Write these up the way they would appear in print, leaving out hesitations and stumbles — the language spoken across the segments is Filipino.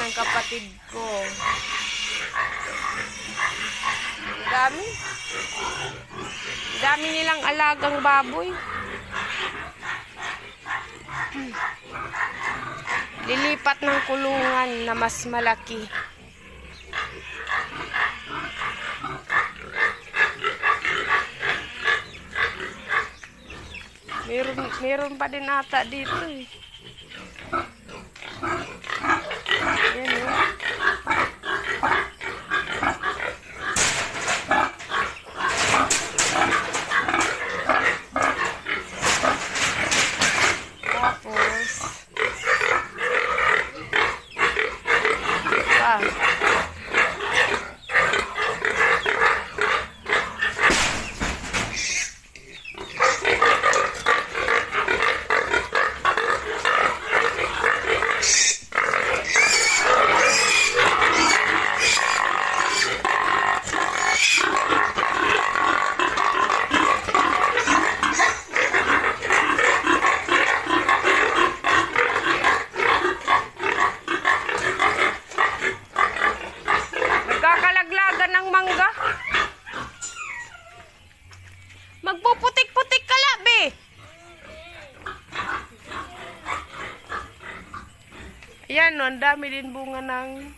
ng kapatid ko. Dami. Dami nilang alagang baboy. Lilipat ng kulungan na mas malaki. Meron pa din ata dito eh. Ayan yun. Tapos nagkakalaglagan ng mangga. Magpuputik-putik ka labi. Ayan, no, ang dami din bunga ng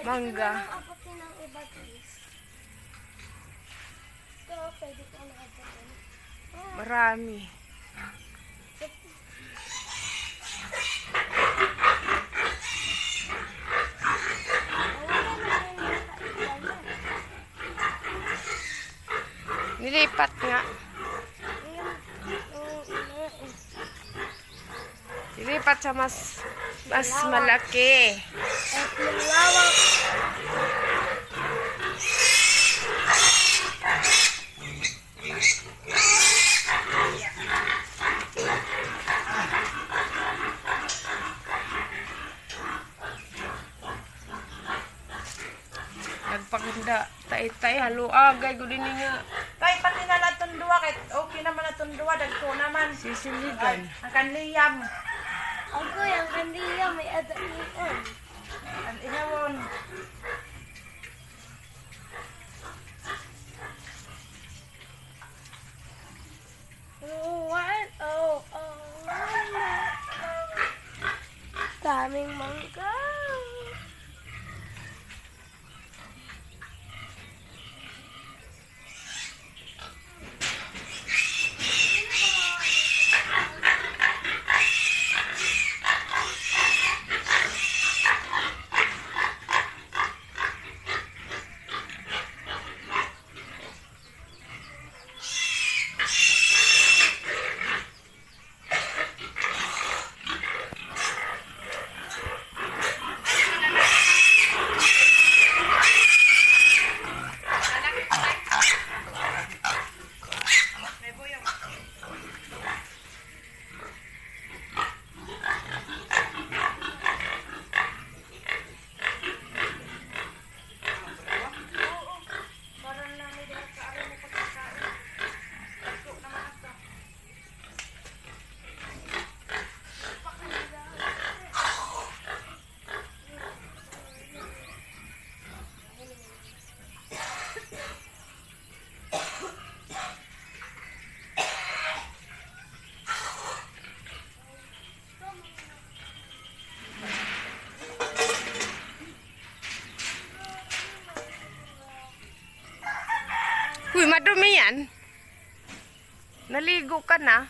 mangga. Marami. Nilipat nga. Nilipat sa mas malaki. Nagpaganda. Tay-tay, halo agay. Gudin nga. Tay, pati na natong duwa. Kahit okay naman natong duwa. Dagko naman. Sisiligan. Ang kanliyam. Ako yung kandiya may adanian. Ang inawon. Daming mangga. Uy, madumi yan. Naligo ka na.